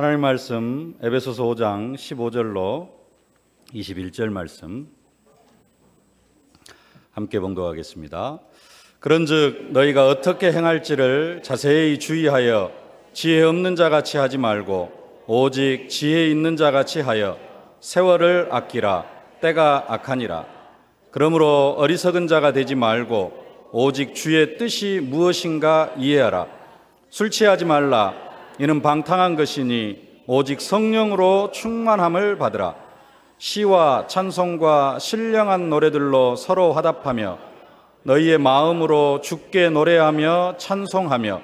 하나님 말씀 에베소서 5장 15절로 21절 말씀 함께 봉독하겠습니다. 그런즉 너희가 어떻게 행할지를 자세히 주의하여 지혜 없는 자같이 하지 말고 오직 지혜 있는 자같이 하여 세월을 아끼라. 때가 악하니라. 그러므로 어리석은 자가 되지 말고 오직 주의 뜻이 무엇인가 이해하라. 술 취하지 말라. 이는 방탕한 것이니 오직 성령으로 충만함을 받으라. 시와 찬송과 신령한 노래들로 서로 화답하며 너희의 마음으로 주께 노래하며 찬송하며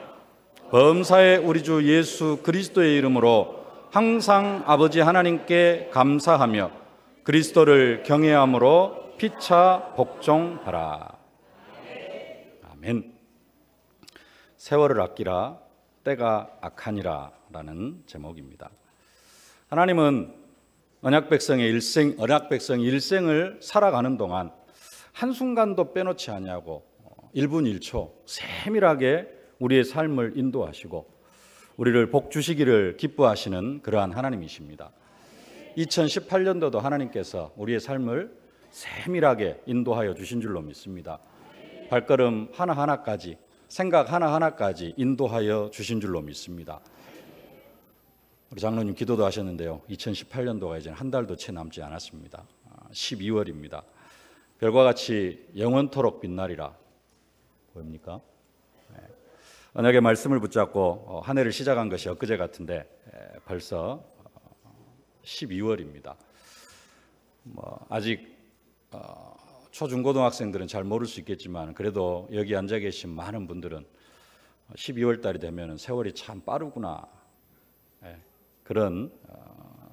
범사의 우리 주 예수 그리스도의 이름으로 항상 아버지 하나님께 감사하며 그리스도를 경외함으로 피차 복종하라. 아멘. 세월을 아끼라. 때가 악하니라 라는 제목입니다. 하나님은 언약 백성의 일생을 살아가는 동안 한순간도 빼놓지 아니하고 1분 1초 세밀하게 우리의 삶을 인도하시고 우리를 복 주시기를 기뻐하시는 그러한 하나님이십니다. 2018년도도 하나님께서 우리의 삶을 세밀하게 인도하여 주신 줄로 믿습니다. 발걸음 하나하나까지, 생각 하나하나까지 인도하여 주신 줄로 믿습니다. 우리 장로님 기도도 하셨는데요. 2018년도가 이제 한 달도 채 남지 않았습니다. 12월입니다. 별과 같이 영원토록 빛나리라. 보입니까? 언약의 말씀을 붙잡고 한 해를 시작한 것이 엊그제 같은데 벌써 12월입니다. 아직 초중고등학생들은 잘 모를 수 있겠지만 그래도 여기 앉아 계신 많은 분들은 12월 달이 되면 세월이 참 빠르구나 그런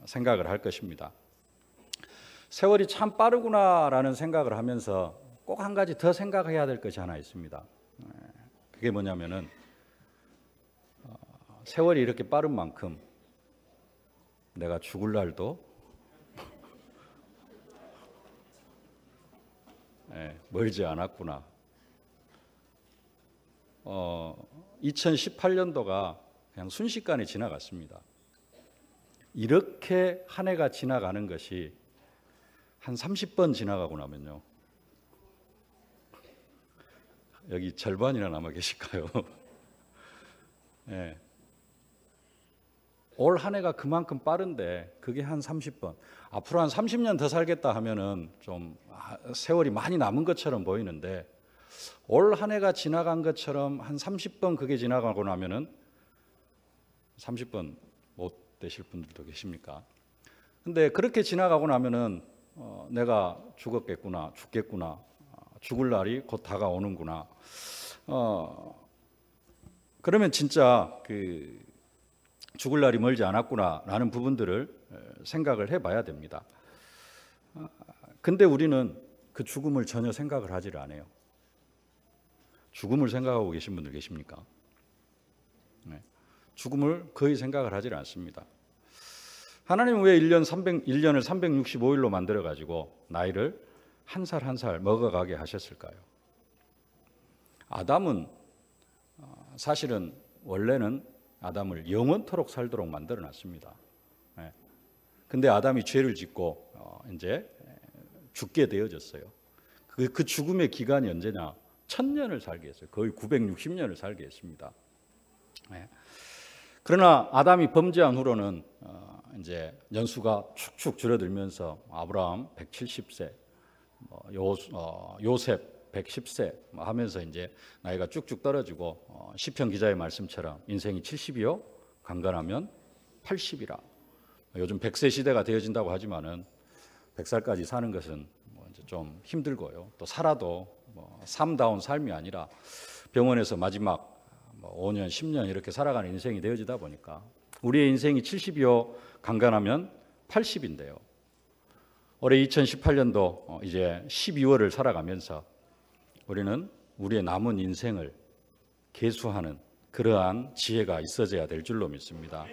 생각을 할 것입니다. 세월이 참 빠르구나라는 생각을 하면서 꼭 한 가지 더 생각해야 될 것이 하나 있습니다. 그게 뭐냐면은 세월이 이렇게 빠른 만큼 내가 죽을 날도 멀지 않았구나. 2018년도가 그냥 순식간에 지나갔습니다. 이렇게 한 해가 지나가는 것이 한 30번 지나가고 나면요. 여기 절반이나 남아 계실까요? 네. 올 한 해가 그만큼 빠른데 그게 한 30번. 앞으로 한 30년 더 살겠다 하면은 좀 세월이 많이 남은 것처럼 보이는데 올 한 해가 지나간 것처럼 한 30번 그게 지나가고 나면은 30번 못 되실 분들도 계십니까? 근데 그렇게 지나가고 나면은 내가 죽었겠구나, 죽겠구나, 죽을 날이 곧 다가오는구나. 그러면 진짜 죽을 날이 멀지 않았구나라는 부분들을 생각을 해봐야 됩니다. 근데 우리는 그 죽음을 전혀 생각을 하지를 않아요. 죽음을 생각하고 계신 분들 계십니까? 네. 죽음을 거의 생각을 하지를 않습니다. 하나님은 왜 1년을 365일로 만들어가지고 나이를 한 살 한 살 먹어가게 하셨을까요? 아담은 사실은 원래는 아담을 영원토록 살도록 만들어놨습니다. 근데 아담이 죄를 짓고 이제 죽게 되어졌어요. 그 죽음의 기간이 언제냐? 1000년을 살게 했어요. 거의 960년을 살게 했습니다. 그러나 아담이 범죄한 후로는 이제 연수가 축축 줄어들면서 아브라함 170세, 요셉 110세 하면서 이제 나이가 쭉쭉 떨어지고 시편 기자의 말씀처럼 인생이 70이요 강건하면 80이라. 요즘 100세 시대가 되어진다고 하지만은 100살까지 사는 것은 이제 좀 힘들고요. 또 살아도 삶다운 삶이 아니라 병원에서 마지막 5년, 10년 이렇게 살아가는 인생이 되어지다 보니까 우리의 인생이 70이요 강건하면 80인데요. 올해 2018년도 이제 12월을 살아가면서 우리는 우리의 남은 인생을 계수하는 그러한 지혜가 있어져야 될 줄로 믿습니다.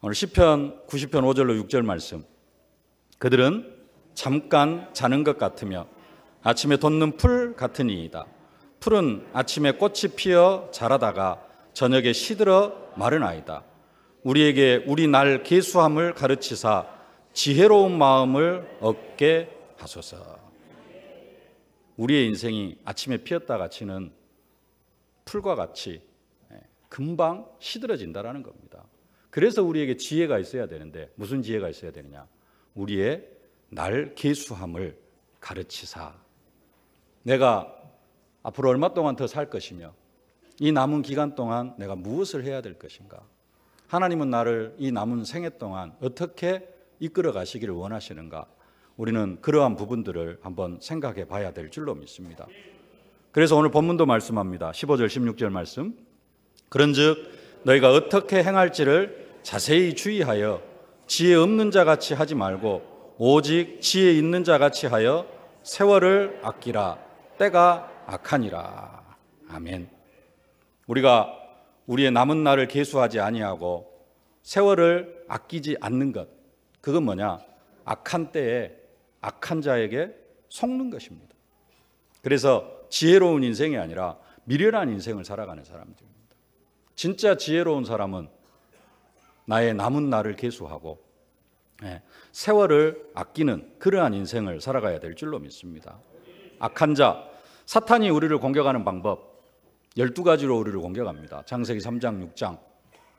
오늘 시편 90편 5절로 6절 말씀. 그들은 잠깐 자는 것 같으며 아침에 돋는 풀 같으니이다. 풀은 아침에 꽃이 피어 자라다가 저녁에 시들어 마르나이다. 우리에게 우리 날 계수함을 가르치사 지혜로운 마음을 얻게 하소서. 우리의 인생이 아침에 피었다 같이는 풀과 같이 금방 시들어진다라는 겁니다. 그래서 우리에게 지혜가 있어야 되는데 무슨 지혜가 있어야 되느냐? 우리의 날 계수함을 가르치사. 내가 앞으로 얼마 동안 더 살 것이며 이 남은 기간 동안 내가 무엇을 해야 될 것인가? 하나님은 나를 이 남은 생애 동안 어떻게 이끌어 가시기를 원하시는가? 우리는 그러한 부분들을 한번 생각해 봐야 될 줄로 믿습니다. 그래서 오늘 본문도 말씀합니다. 15절 16절 말씀. 그런즉 너희가 어떻게 행할지를 자세히 주의하여 지혜 없는 자 같이 하지 말고 오직 지혜 있는 자 같이 하여 세월을 아끼라. 때가 악하니라. 아멘. 우리가 우리의 남은 날을 계수하지 아니하고 세월을 아끼지 않는 것, 그건 뭐냐? 악한 때에 악한 자에게 속는 것입니다. 그래서 지혜로운 인생이 아니라 미련한 인생을 살아가는 사람들입니다. 진짜 지혜로운 사람은 나의 남은 날을 계수하고 세월을 아끼는 그러한 인생을 살아가야 될 줄로 믿습니다. 악한 자, 사탄이 우리를 공격하는 방법 12가지로 우리를 공격합니다. 창세기 3장, 6장,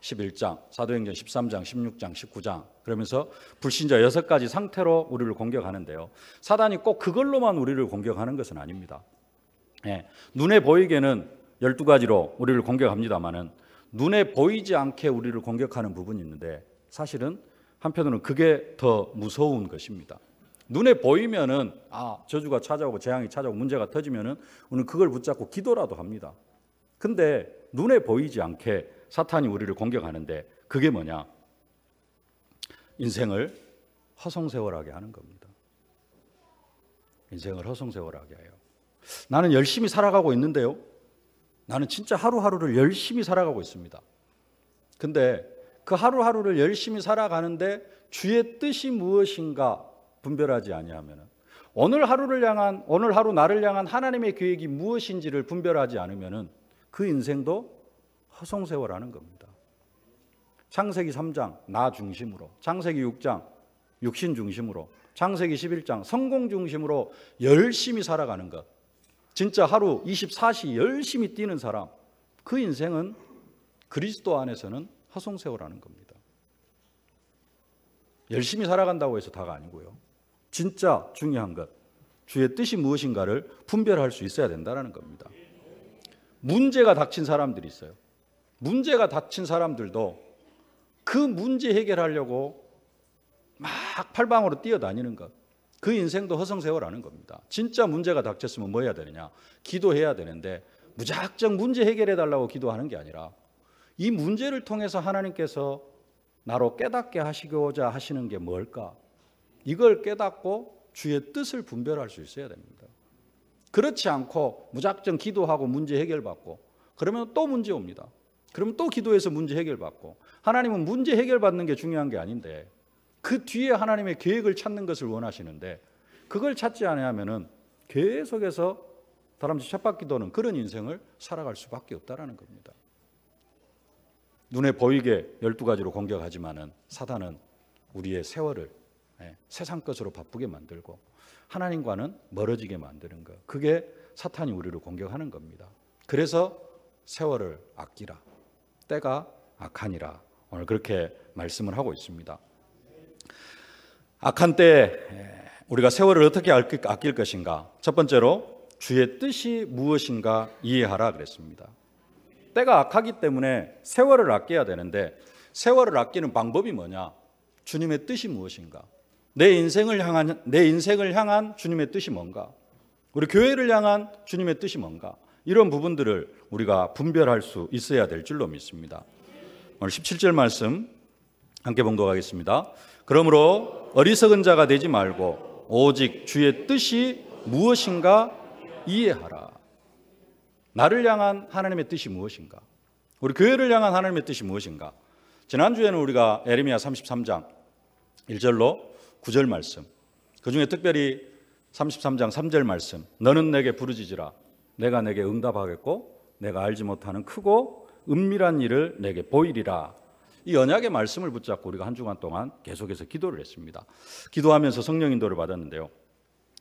11장, 사도행전 13장, 16장, 19장 그러면서 불신자 6가지 상태로 우리를 공격하는데요. 사단이 꼭 그걸로만 우리를 공격하는 것은 아닙니다. 눈에 보이게는 12가지로 우리를 공격합니다마는 눈에 보이지 않게 우리를 공격하는 부분이 있는데 사실은 한편으로는 그게 더 무서운 것입니다. 눈에 보이면은 저주가 찾아오고 재앙이 찾아오고 문제가 터지면은 우리는 그걸 붙잡고 기도라도 합니다. 근데 눈에 보이지 않게 사탄이 우리를 공격하는데 그게 뭐냐? 인생을 허송세월하게 하는 겁니다. 인생을 허송세월하게 해요. 나는 열심히 살아가고 있는데요. 나는 진짜 하루하루를 열심히 살아가고 있습니다. 근데 그 하루하루를 열심히 살아가는데 주의 뜻이 무엇인가 분별하지 아니하면 오늘 하루 나를 향한 하나님의 계획이 무엇인지를 분별하지 않으면 그 인생도 허송세월하는 겁니다. 창세기 3장 나 중심으로, 창세기 6장 육신 중심으로, 창세기 11장 성공 중심으로 열심히 살아가는 것, 진짜 하루 24시 열심히 뛰는 사람, 그 인생은 그리스도 안에서는 허송세월하는 겁니다. 열심히 살아간다고 해서 다가 아니고요. 진짜 중요한 것, 주의 뜻이 무엇인가를 분별할 수 있어야 된다는 겁니다. 문제가 닥친 사람들이 있어요. 문제가 닥친 사람들도 그 문제 해결하려고 막 팔방으로 뛰어다니는 것, 그 인생도 허송세월하는 겁니다. 진짜 문제가 닥쳤으면 뭐 해야 되느냐? 기도해야 되는데 무작정 문제 해결해달라고 기도하는 게 아니라 이 문제를 통해서 하나님께서 나로 깨닫게 하시고자 하시는 게 뭘까? 이걸 깨닫고 주의 뜻을 분별할 수 있어야 됩니다. 그렇지 않고 무작정 기도하고 문제 해결받고 그러면 또 문제 옵니다. 그러면 또 기도해서 문제 해결받고, 하나님은 문제 해결받는 게 중요한 게 아닌데 그 뒤에 하나님의 계획을 찾는 것을 원하시는데 그걸 찾지 않으면 계속해서 다람쥐 쳇바퀴 도는 그런 인생을 살아갈 수밖에 없다는 겁니다. 눈에 보이게 12가지로 공격하지만은 사단은 우리의 세월을 세상 것으로 바쁘게 만들고 하나님과는 멀어지게 만드는 것, 그게 사탄이 우리를 공격하는 겁니다. 그래서 세월을 아끼라, 때가 악하니라, 오늘 그렇게 말씀을 하고 있습니다. 악한 때에 우리가 세월을 어떻게 아낄 것인가? 첫 번째로 주의 뜻이 무엇인가 이해하라 그랬습니다. 때가 악하기 때문에 세월을 아껴야 되는데 세월을 아끼는 방법이 뭐냐? 주님의 뜻이 무엇인가? 내 인생을 향한 주님의 뜻이 뭔가? 우리 교회를 향한 주님의 뜻이 뭔가? 이런 부분들을 우리가 분별할 수 있어야 될 줄로 믿습니다. 오늘 17절 말씀 함께 봉독하겠습니다. 그러므로 어리석은 자가 되지 말고 오직 주의 뜻이 무엇인가 이해하라. 나를 향한 하나님의 뜻이 무엇인가? 우리 교회를 향한 하나님의 뜻이 무엇인가? 지난주에는 우리가 예레미야 33장 1절로 9절 말씀, 그중에 특별히 33장 3절 말씀, 너는 내게 부르짖으라 내가 내게 응답하겠고 내가 알지 못하는 크고 은밀한 일을 내게 보이리라, 이 언약의 말씀을 붙잡고 우리가 한 주간 동안 계속해서 기도를 했습니다. 기도하면서 성령 인도를 받았는데요.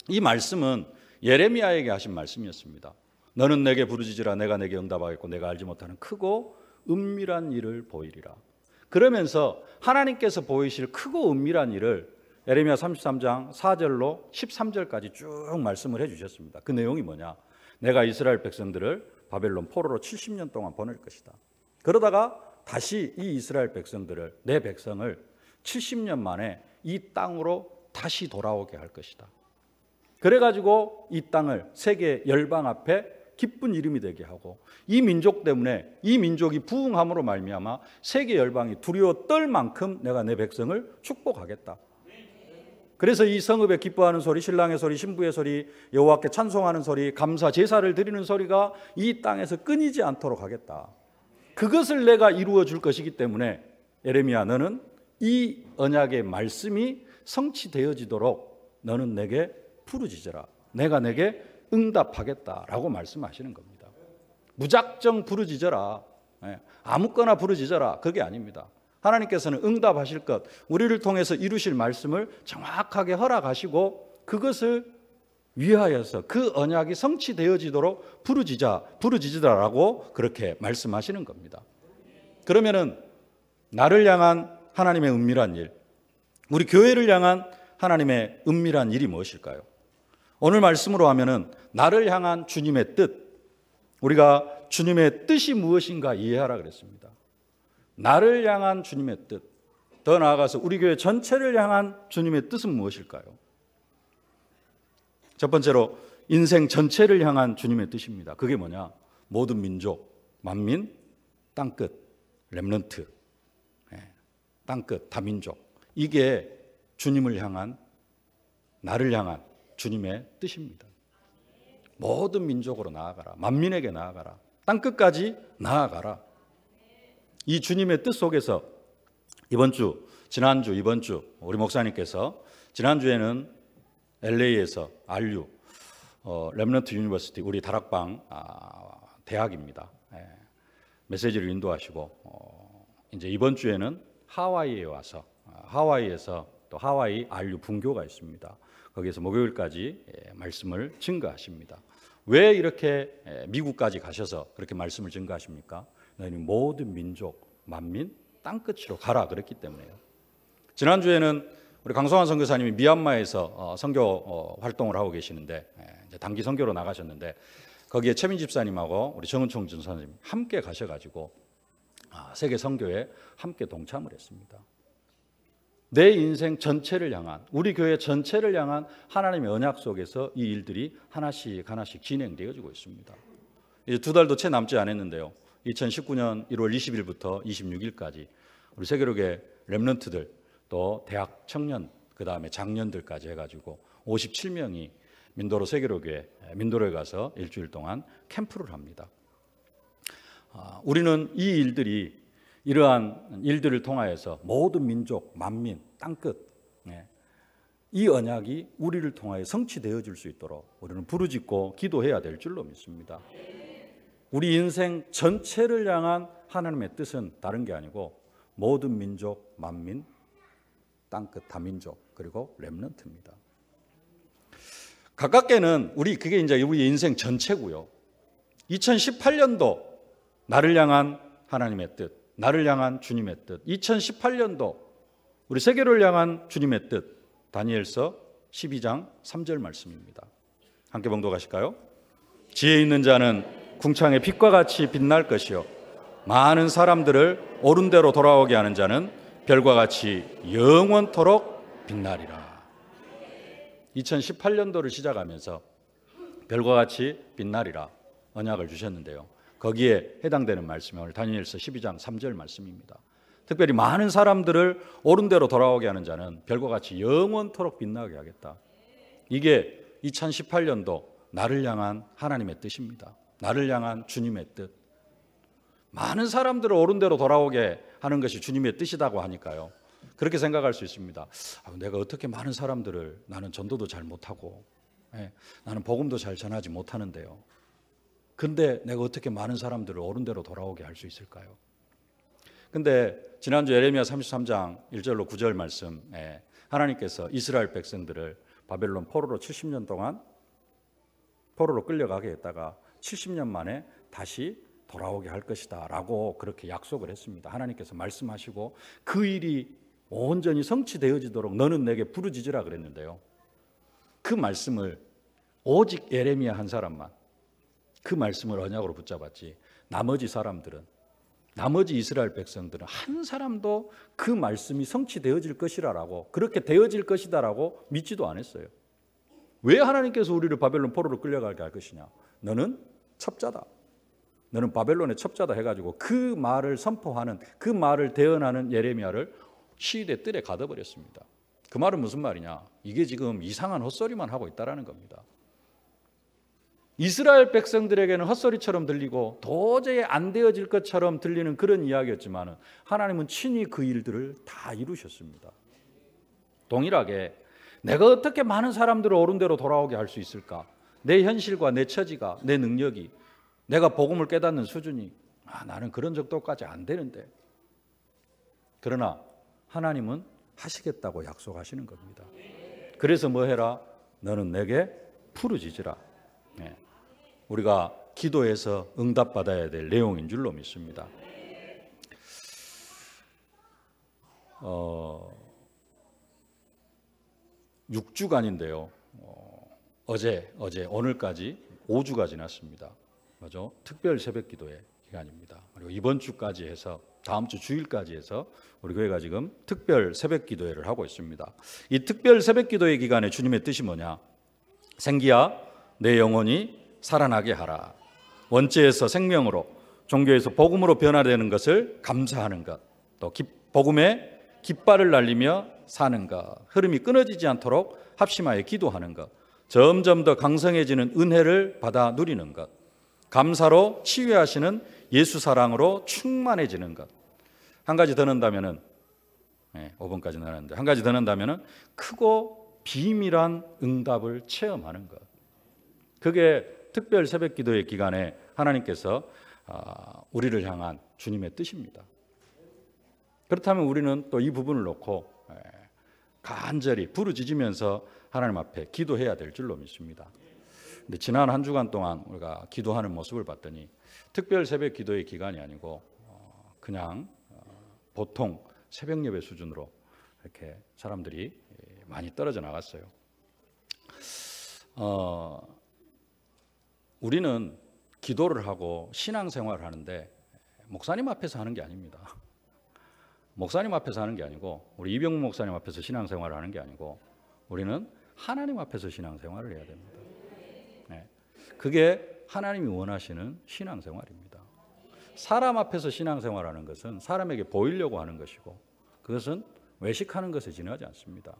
이 말씀은 예레미야에게 하신 말씀이었습니다. 너는 내게 부르짖으라 내가 내게 응답하겠고 내가 알지 못하는 크고 은밀한 일을 보이리라. 그러면서 하나님께서 보이실 크고 은밀한 일을 예레미야 33장 4절로 13절까지 쭉 말씀을 해주셨습니다. 그 내용이 뭐냐? 내가 이스라엘 백성들을 바벨론 포로로 70년 동안 보낼 것이다. 그러다가 다시 이 이스라엘 백성들을, 내 백성을 70년 만에 이 땅으로 다시 돌아오게 할 것이다. 그래가지고 이 땅을 세계 열방 앞에 기쁜 이름이 되게 하고, 이 민족 때문에 이 민족이 부흥함으로 말미암아 세계 열방이 두려워 떨 만큼 내가 내 백성을 축복하겠다. 그래서 이 성읍에 기뻐하는 소리, 신랑의 소리, 신부의 소리, 여호와께 찬송하는 소리, 감사 제사를 드리는 소리가 이 땅에서 끊이지 않도록 하겠다. 그것을 내가 이루어 줄 것이기 때문에 예레미야, 너는 이 언약의 말씀이 성취되어지도록 너는 내게 부르짖어라. 내가 내게 응답하겠다라고 말씀하시는 겁니다. 무작정 부르짖어라. 아무거나 부르짖어라. 그게 아닙니다. 하나님께서는 응답하실 것, 우리를 통해서 이루실 말씀을 정확하게 허락하시고 그것을 위하여서 그 언약이 성취되어지도록 부르짖으라라고 그렇게 말씀하시는 겁니다. 그러면은 나를 향한 하나님의 은밀한 일, 우리 교회를 향한 하나님의 은밀한 일이 무엇일까요? 오늘 말씀으로 하면은 나를 향한 주님의 뜻, 우리가 주님의 뜻이 무엇인가 이해하라 그랬습니다. 나를 향한 주님의 뜻, 더 나아가서 우리 교회 전체를 향한 주님의 뜻은 무엇일까요? 첫 번째로 인생 전체를 향한 주님의 뜻입니다. 그게 뭐냐? 모든 민족, 만민, 땅끝, 렘넌트, 땅끝, 다민족. 이게 주님을 향한, 나를 향한 주님의 뜻입니다. 모든 민족으로 나아가라. 만민에게 나아가라. 땅끝까지 나아가라. 이 주님의 뜻 속에서 이번 주, 지난주, 이번 주 우리 목사님께서 지난주에는 LA에서 RU 렘넌트 유니버시티 우리 다락방 대학입니다. 메시지를 인도하시고 이제 이번 주에는 하와이에 와서 하와이에서 또 하와이 RU 분교가 있습니다. 거기에서 목요일까지 말씀을 증거하십니다. 왜 이렇게 미국까지 가셔서 그렇게 말씀을 증거하십니까? 너희는 모든 민족, 만민, 땅끝으로 가라 그랬기 때문에요. 지난주에는 우리 강성환 선교사님이 미얀마에서 선교 활동을 하고 계시는데 이제 단기 선교로 나가셨는데 거기에 최민 집사님하고 우리 정은총 전사님 함께 가셔가지고 세계 선교에 함께 동참을 했습니다. 내 인생 전체를 향한, 우리 교회 전체를 향한 하나님의 언약 속에서 이 일들이 하나씩 하나씩 진행되어지고 있습니다. 이제 2달도 채 남지 않았는데요. 2019년 1월 20일부터 26일까지 우리 세계로의 렘넌트들 또 대학 청년 그 다음에 장년들까지 해가지고 57명이 민도로 세계로교회 민도로에 가서 일주일 동안 캠프를 합니다. 우리는 이 일들이 이러한 일들을 통하여서 모든 민족, 만민, 땅끝 이 언약이 우리를 통하여 성취되어질 수 있도록 우리는 부르짖고 기도해야 될 줄로 믿습니다. 우리 인생 전체를 향한 하나님의 뜻은 다른 게 아니고 모든 민족, 만민, 땅끝, 다민족 그리고 렘넌트입니다. 가깝게는 그게 이제 우리 인생 전체고요. 2018년도 나를 향한 하나님의 뜻, 나를 향한 주님의 뜻. 2018년도 우리 세계를 향한 주님의 뜻. 다니엘서 12장 3절 말씀입니다. 함께 봉독하실까요? 지혜 있는 자는 궁창의 빛과 같이 빛날 것이요 많은 사람들을 옳은 대로 돌아오게 하는 자는 별과 같이 영원토록 빛나리라. 2018년도를 시작하면서 별과 같이 빛나리라 언약을 주셨는데요. 거기에 해당되는 말씀이 오늘 다니엘서 12장 3절 말씀입니다. 특별히 많은 사람들을 옳은 대로 돌아오게 하는 자는 별과 같이 영원토록 빛나게 하겠다. 이게 2018년도 나를 향한 하나님의 뜻입니다. 나를 향한 주님의 뜻. 많은 사람들을 옳은 대로 돌아오게 하는 것이 주님의 뜻이라고 하니까요. 그렇게 생각할 수 있습니다. 내가 어떻게 많은 사람들을, 나는 전도도 잘 못하고 나는 복음도 잘 전하지 못하는데요. 근데 내가 어떻게 많은 사람들을 옳은 대로 돌아오게 할 수 있을까요? 근데 지난주 예레미야 33장 1절로 9절 말씀에 하나님께서 이스라엘 백성들을 바벨론 포로로 70년 동안 포로로 끌려가게 했다가 70년 만에 다시 돌아오게 할 것이다 라고 그렇게 약속을 했습니다. 하나님께서 말씀하시고 그 일이 온전히 성취되어지도록 너는 내게 부르짖으라 그랬는데요, 그 말씀을 오직 예레미야 한 사람만 그 말씀을 언약으로 붙잡았지, 나머지 사람들은, 나머지 이스라엘 백성들은 한 사람도 그 말씀이 성취되어질 것이라고, 그렇게 되어질 것이다라고 믿지도 않았어요. 왜 하나님께서 우리를 바벨론 포로로 끌려가게 할 것이냐, 너는 첩자다, 너는 바벨론의 첩자다 해가지고 그 말을 선포하는, 그 말을 대언하는 예레미야를 시위대 뜰에 가둬버렸습니다. 그 말은 무슨 말이냐, 이게 지금 이상한 헛소리만 하고 있다라는 겁니다. 이스라엘 백성들에게는 헛소리처럼 들리고 도저히 안 되어질 것처럼 들리는 그런 이야기였지만 하나님은 친히 그 일들을 다 이루셨습니다. 동일하게 내가 어떻게 많은 사람들을 옳은 대로 돌아오게 할 수 있을까? 내 현실과 내 처지가, 내 능력이, 내가 복음을 깨닫는 수준이, 나는 그런 정도까지 안 되는데, 그러나 하나님은 하시겠다고 약속하시는 겁니다. 그래서 뭐 해라? 너는 내게 부르짖으라. 우리가 기도해서 응답받아야 될 내용인 줄로 믿습니다. 6주간인데요. 어제 오늘까지 5주가 지났습니다. 맞죠? 특별 새벽 기도의 기간입니다. 그리고 이번 주까지 해서 다음 주 주일까지 해서 우리 교회가 지금 특별 새벽 기도회를 하고 있습니다. 이 특별 새벽 기도회 기간에 주님의 뜻이 뭐냐? 생기야 내 영혼이 살아나게 하라. 원죄에서 생명으로, 종교에서 복음으로 변화되는 것을 감사하는 것, 또 복음의 깃발을 날리며 사는 것, 흐름이 끊어지지 않도록 합심하여 기도하는 것, 점점 더 강성해지는 은혜를 받아 누리는 것, 감사로 치유하시는 예수 사랑으로 충만해지는 것. 한 가지 더 넣는다면은, 5분까지 나눴는데 한 가지 더 넣는다면은 크고 비밀한 응답을 체험하는 것. 그게 특별 새벽 기도의 기간에 하나님께서 우리를 향한 주님의 뜻입니다. 그렇다면 우리는 또 이 부분을 놓고 간절히 부르짖으면서 하나님 앞에 기도해야 될 줄로 믿습니다. 근데 지난 한 주간 동안 우리가 기도하는 모습을 봤더니 특별 새벽 기도의 기간이 아니고 그냥 보통 새벽 예배 수준으로 이렇게 사람들이 많이 떨어져 나갔어요. 우리는 기도를 하고 신앙생활을 하는데 목사님 앞에서 하는 게 아닙니다. 목사님 앞에서 하는 게 아니고, 우리 이병무 목사님 앞에서 신앙생활을 하는 게 아니고, 우리는 하나님 앞에서 신앙생활을 해야 됩니다. 그게 하나님이 원하시는 신앙생활입니다. 사람 앞에서 신앙생활하는 것은 사람에게 보이려고 하는 것이고, 그것은 외식하는 것에 지나지 않습니다.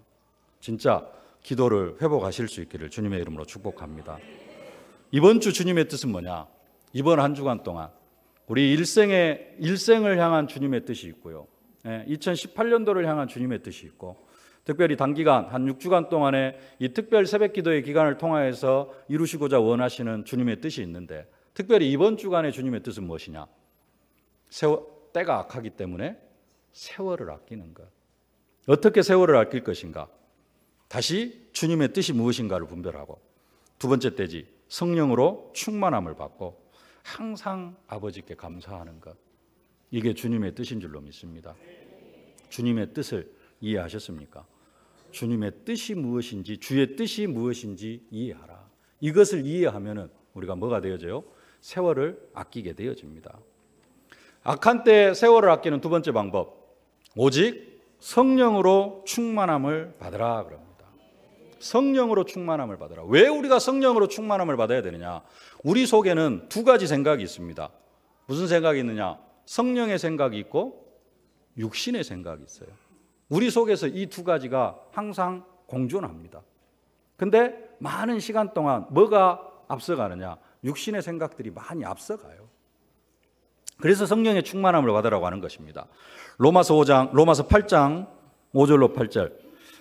진짜 기도를 회복하실 수 있기를 주님의 이름으로 축복합니다. 이번 주 주님의 뜻은 뭐냐? 이번 한 주간 동안 우리 일생을 향한 주님의 뜻이 있고요, 2018년도를 향한 주님의 뜻이 있고, 특별히 단기간 한 6주간 동안의 이 특별 새벽 기도의 기간을 통하여서 이루시고자 원하시는 주님의 뜻이 있는데, 특별히 이번 주간의 주님의 뜻은 무엇이냐? 때가 악하기 때문에 세월을 아끼는 것. 어떻게 세월을 아낄 것인가? 다시 주님의 뜻이 무엇인가를 분별하고, 두 번째 때지 성령으로 충만함을 받고 항상 아버지께 감사하는 것. 이게 주님의 뜻인 줄로 믿습니다. 주님의 뜻을 이해하셨습니까? 주님의 뜻이 무엇인지, 주의 뜻이 무엇인지 이해하라. 이것을 이해하면은 우리가 뭐가 되어져요? 세월을 아끼게 되어집니다. 악한 때에 세월을 아끼는 두 번째 방법, 오직 성령으로 충만함을 받으라 그럽니다. 성령으로 충만함을 받으라. 왜 우리가 성령으로 충만함을 받아야 되느냐? 우리 속에는 두 가지 생각이 있습니다. 무슨 생각이 있느냐? 성령의 생각이 있고 육신의 생각이 있어요. 우리 속에서 이 두 가지가 항상 공존합니다. 근데 많은 시간 동안 뭐가 앞서가느냐? 육신의 생각들이 많이 앞서가요. 그래서 성령의 충만함을 받으라고 하는 것입니다. 로마서 8장 5절로 8절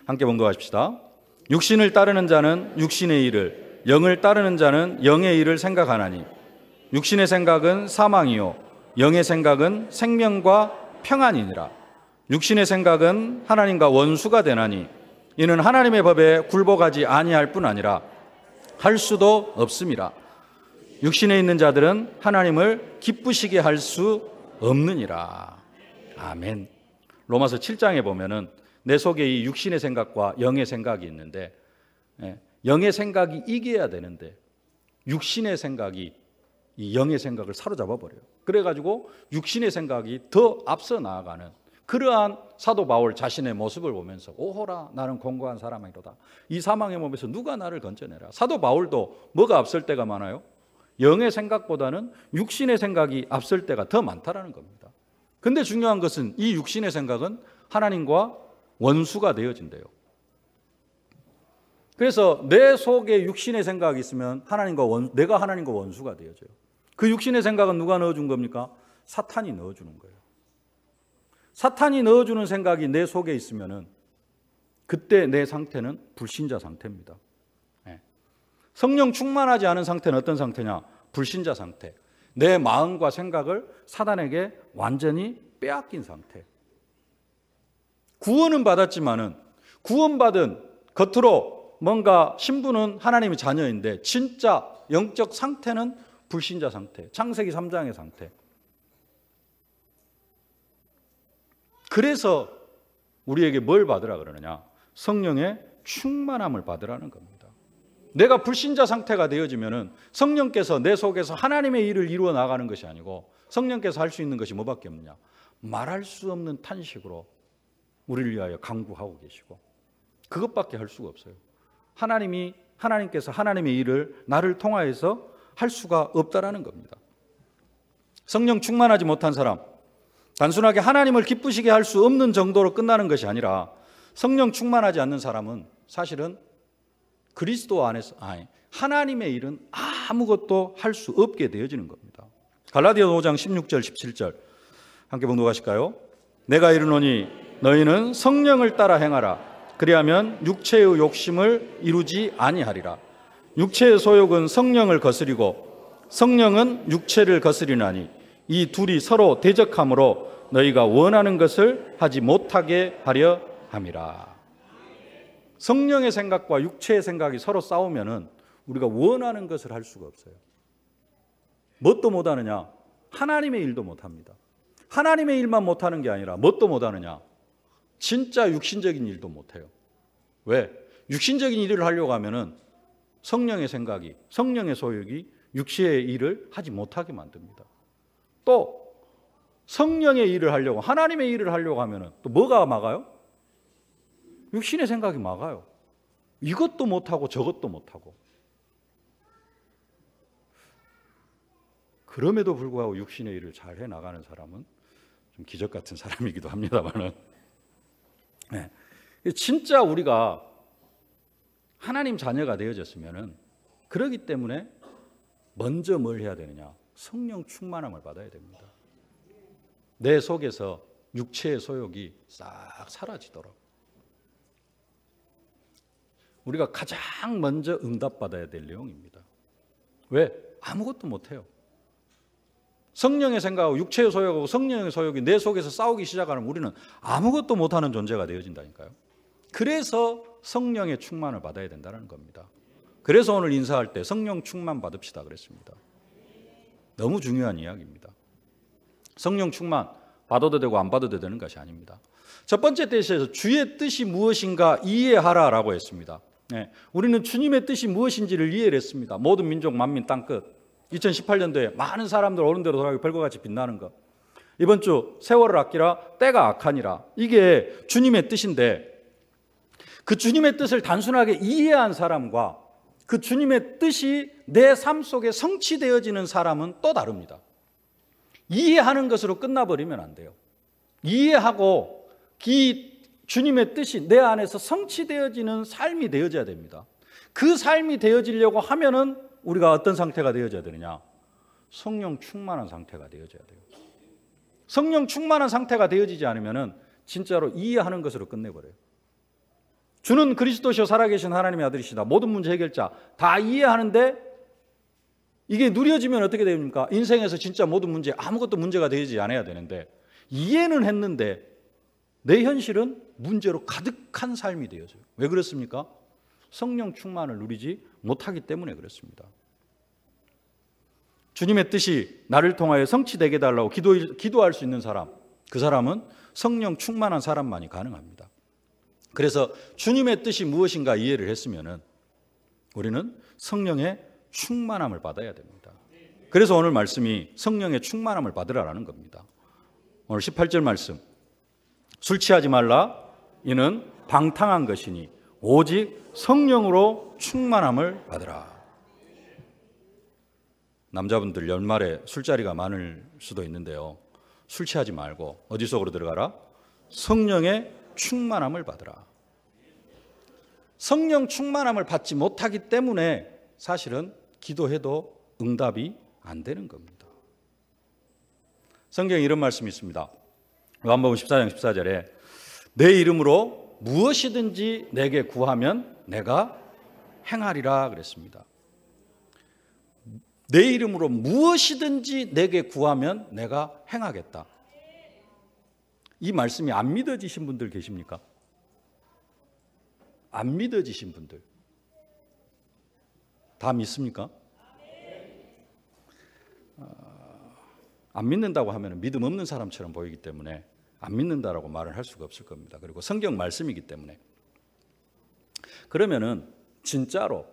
함께 번거하십시다. 육신을 따르는 자는 육신의 일을, 영을 따르는 자는 영의 일을 생각하나니 육신의 생각은 사망이요 영의 생각은 생명과 평안이니라. 육신의 생각은 하나님과 원수가 되나니 이는 하나님의 법에 굴복하지 아니할 뿐 아니라 할 수도 없음이라. 육신에 있는 자들은 하나님을 기쁘시게 할 수 없느니라. 아멘. 로마서 7장에 보면은 내 속에 이 육신의 생각과 영의 생각이 있는데, 영의 생각이 이겨야 되는데 육신의 생각이 이 영의 생각을 사로잡아 버려요. 그래가지고 육신의 생각이 더 앞서 나아가는 그러한 사도 바울 자신의 모습을 보면서 오호라 나는 공고한 사람이로다. 이 사망의 몸에서 누가 나를 건져내라. 사도 바울도 뭐가 앞설 때가 많아요? 영의 생각보다는 육신의 생각이 앞설 때가 더 많다라는 겁니다. 근데 중요한 것은 이 육신의 생각은 하나님과 원수가 되어진대요. 그래서 내 속에 육신의 생각이 있으면 내가 하나님과 원수가 되어져요. 그 육신의 생각은 누가 넣어준 겁니까? 사탄이 넣어주는 거예요. 사탄이 넣어주는 생각이 내 속에 있으면은 그때 내 상태는 불신자 상태입니다. 성령 충만하지 않은 상태는 어떤 상태냐? 불신자 상태. 내 마음과 생각을 사단에게 완전히 빼앗긴 상태. 구원은 받았지만은 구원받은 겉으로 뭔가 신분은 하나님의 자녀인데 진짜 영적 상태는 불신자 상태. 창세기 3장의 상태. 그래서 우리에게 뭘 받으라 그러느냐? 성령의 충만함을 받으라는 겁니다. 내가 불신자 상태가 되어지면은 성령께서 내 속에서 하나님의 일을 이루어 나가는 것이 아니고 성령께서 할 수 있는 것이 뭐밖에 없느냐? 말할 수 없는 탄식으로 우리를 위하여 간구하고 계시고 그것밖에 할 수가 없어요. 하나님께서 하나님의 일을 나를 통하여서 할 수가 없다라는 겁니다. 성령 충만하지 못한 사람, 단순하게 하나님을 기쁘시게 할 수 없는 정도로 끝나는 것이 아니라 성령 충만하지 않는 사람은 사실은 그리스도 안에서 하나님의 일은 아무것도 할 수 없게 되어지는 겁니다. 갈라디아 5장 16절 17절 함께 봉독하실까요? 내가 이르노니 너희는 성령을 따라 행하라. 그리하면 육체의 욕심을 이루지 아니하리라. 육체의 소욕은 성령을 거스리고 성령은 육체를 거스리나니 이 둘이 서로 대적함으로 너희가 원하는 것을 하지 못하게 하려 함이라. 성령의 생각과 육체의 생각이 서로 싸우면은 우리가 원하는 것을 할 수가 없어요. 뭣도 못하느냐? 하나님의 일도 못합니다. 하나님의 일만 못하는 게 아니라 뭣도 못하느냐? 진짜 육신적인 일도 못해요. 왜? 육신적인 일을 하려고 하면은 성령의 생각이, 성령의 소욕이 육체의 일을 하지 못하게 만듭니다. 또 성령의 일을 하려고, 하나님의 일을 하려고 하면은 또 뭐가 막아요? 육신의 생각이 막아요. 이것도 못하고 저것도 못하고. 그럼에도 불구하고 육신의 일을 잘 해나가는 사람은 좀 기적 같은 사람이기도 합니다만은, 진짜 우리가 하나님 자녀가 되어졌으면은 그러기 때문에 먼저 뭘 해야 되느냐? 성령 충만함을 받아야 됩니다. 내 속에서 육체의 소욕이 싹 사라지도록 우리가 가장 먼저 응답받아야 될 내용입니다. 왜? 아무것도 못해요. 성령의 생각하고 육체의 소욕하고 성령의 소욕이 내 속에서 싸우기 시작하면 우리는 아무것도 못하는 존재가 되어진다니까요. 그래서 성령의 충만을 받아야 된다는 겁니다. 그래서 오늘 인사할 때 성령 충만 받읍시다 그랬습니다. 너무 중요한 이야기입니다. 성령 충만 받아도 되고 안 받아도 되는 것이 아닙니다. 첫 번째 뜻에서 주의 뜻이 무엇인가 이해하라라고 했습니다. 우리는 주님의 뜻이 무엇인지를 이해를 했습니다. 모든 민족 만민 땅끝. 2018년도에 많은 사람들 어른대로 돌아가기 별것같이 빛나는 것. 이번 주 세월을 아끼라 때가 악하니라. 이게 주님의 뜻인데 그 주님의 뜻을 단순하게 이해한 사람과 그 주님의 뜻이 내 삶 속에 성취되어지는 사람은 또 다릅니다. 이해하는 것으로 끝나버리면 안 돼요. 이해하고 이 주님의 뜻이 내 안에서 성취되어지는 삶이 되어져야 됩니다. 그 삶이 되어지려고 하면은 우리가 어떤 상태가 되어져야 되느냐? 성령 충만한 상태가 되어져야 돼요. 성령 충만한 상태가 되어지지 않으면은 진짜로 이해하는 것으로 끝내버려요. 주는 그리스도시요 살아계신 하나님의 아들이시다. 모든 문제 해결자. 다 이해하는데 이게 누려지면 어떻게 됩니까? 인생에서 진짜 모든 문제 아무것도 문제가 되지 않아야 되는데 이해는 했는데 내 현실은 문제로 가득한 삶이 되어져요. 왜 그렇습니까? 성령 충만을 누리지 못하기 때문에 그렇습니다. 주님의 뜻이 나를 통하여 성취되게 해달라고 기도할 수 있는 사람, 그 사람은 성령 충만한 사람만이 가능합니다. 그래서 주님의 뜻이 무엇인가 이해를 했으면 우리는 성령의 충만함을 받아야 됩니다. 그래서 오늘 말씀이 성령의 충만함을 받으라라는 겁니다. 오늘 18절 말씀, 술 취하지 말라 이는 방탕한 것이니 오직 성령으로 충만함을 받으라. 남자분들 연말에 술자리가 많을 수도 있는데요, 술 취하지 말고 어디 속으로 들어가라? 성령의 충만함을 받으라. 성령 충만함을 받지 못하기 때문에 사실은 기도해도 응답이 안 되는 겁니다. 성경에 이런 말씀이 있습니다. 요한복음 14장 14절에 내 이름으로 무엇이든지 내게 구하면 내가 행하리라 그랬습니다. 내 이름으로 무엇이든지 내게 구하면 내가 행하겠다. 이 말씀이 안 믿어지신 분들 계십니까? 안 믿어지신 분들 다 믿습니까? 안 믿는다고 하면 믿음 없는 사람처럼 보이기 때문에 안 믿는다라고 말을 할 수가 없을 겁니다. 그리고 성경 말씀이기 때문에. 그러면은 진짜로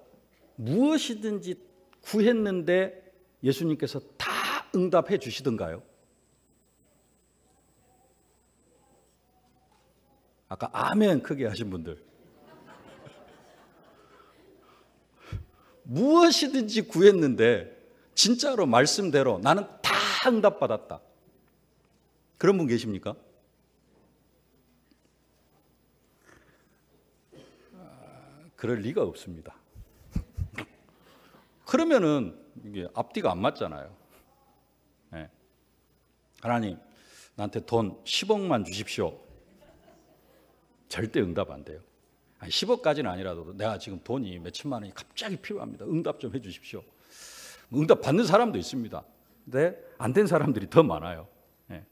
무엇이든지 구했는데 예수님께서 다 응답해 주시던가요? 아까 아멘 크게 하신 분들, 무엇이든지 구했는데 진짜로 말씀대로 나는 다 응답받았다, 그런 분 계십니까? 그럴 리가 없습니다. 그러면은 이게 앞뒤가 안 맞잖아요. 네. 하나님, 나한테 돈 10억만 주십시오. 절대 응답 안 돼요. 아니, 10억까지는 아니라도 내가 지금 돈이 몇천만 원이 갑자기 필요합니다. 응답 좀 해주십시오. 응답 받는 사람도 있습니다. 근데 안 된 사람들이 더 많아요. 네.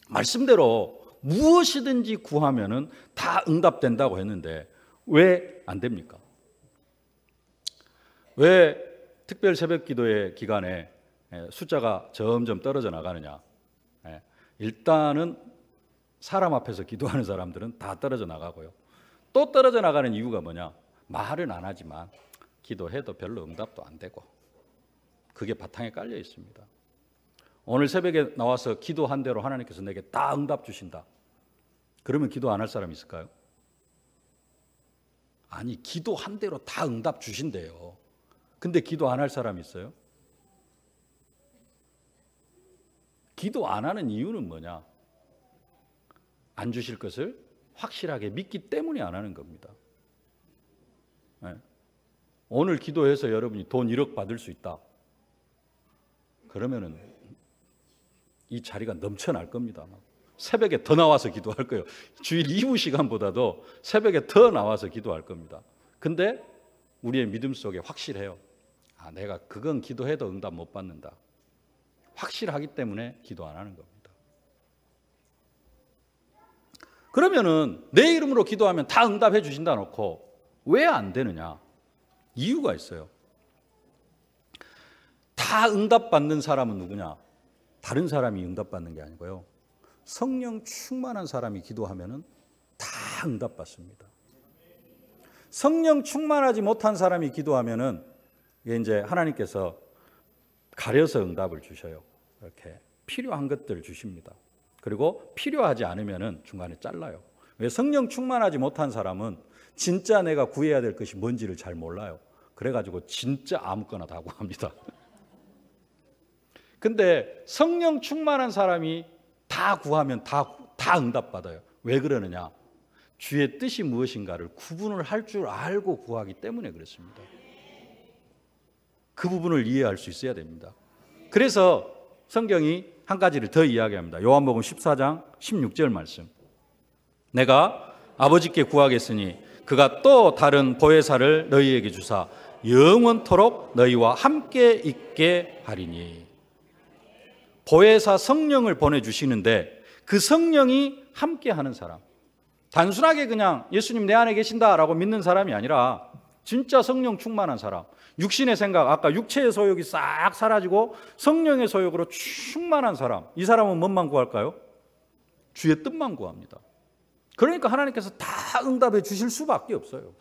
말씀대로 무엇이든지 구하면은 다 응답된다고 했는데 왜 안 됩니까? 왜 특별 새벽 기도의 기간에 숫자가 점점 떨어져 나가느냐? 일단은 사람 앞에서 기도하는 사람들은 다 떨어져 나가고요. 또 떨어져 나가는 이유가 뭐냐? 말은 안 하지만 기도해도 별로 응답도 안 되고, 그게 바탕에 깔려 있습니다. 오늘 새벽에 나와서 기도한 대로 하나님께서 내게 다 응답 주신다. 그러면 기도 안 할 사람 있을까요? 아니, 기도한 대로 다 응답 주신대요. 근데 기도 안 할 사람 있어요? 기도 안 하는 이유는 뭐냐? 안 주실 것을 확실하게 믿기 때문에 안 하는 겁니다. 네. 오늘 기도해서 여러분이 돈 1억 받을 수 있다. 그러면은 이 자리가 넘쳐날 겁니다. 새벽에 더 나와서 기도할 거예요. 주일 이후 시간보다도 새벽에 더 나와서 기도할 겁니다. 근데 우리의 믿음 속에 확실해요. 아, 내가 그건 기도해도 응답 못 받는다. 확실하기 때문에 기도 안 하는 겁니다. 그러면은 내 이름으로 기도하면 다 응답해 주신다 놓고 왜 안 되느냐? 이유가 있어요. 다 응답받는 사람은 누구냐? 다른 사람이 응답받는 게 아니고요, 성령 충만한 사람이 기도하면은 다 응답받습니다. 성령 충만하지 못한 사람이 기도하면은 이제 하나님께서 가려서 응답을 주셔요. 이렇게 필요한 것들을 주십니다. 그리고 필요하지 않으면은 중간에 잘라요. 왜? 성령 충만하지 못한 사람은 진짜 내가 구해야 될 것이 뭔지를 잘 몰라요. 그래가지고 진짜 아무거나 다 구합니다. 근데 성령 충만한 사람이 다 구하면 다 응답받아요. 왜 그러느냐? 주의 뜻이 무엇인가를 구분을 할 줄 알고 구하기 때문에 그렇습니다. 그 부분을 이해할 수 있어야 됩니다. 그래서 성경이 한 가지를 더 이야기합니다. 요한복음 14장 16절 말씀. 내가 아버지께 구하겠으니 그가 또 다른 보혜사를 너희에게 주사 영원토록 너희와 함께 있게 하리니. 보혜사 성령을 보내주시는데 그 성령이 함께하는 사람, 단순하게 그냥 예수님 내 안에 계신다라고 믿는 사람이 아니라 진짜 성령 충만한 사람, 육신의 생각, 아까 육체의 소욕이 싹 사라지고 성령의 소욕으로 충만한 사람, 이 사람은 뭔만 구할까요? 주의 뜻만 구합니다. 그러니까 하나님께서 다 응답해 주실 수밖에 없어요.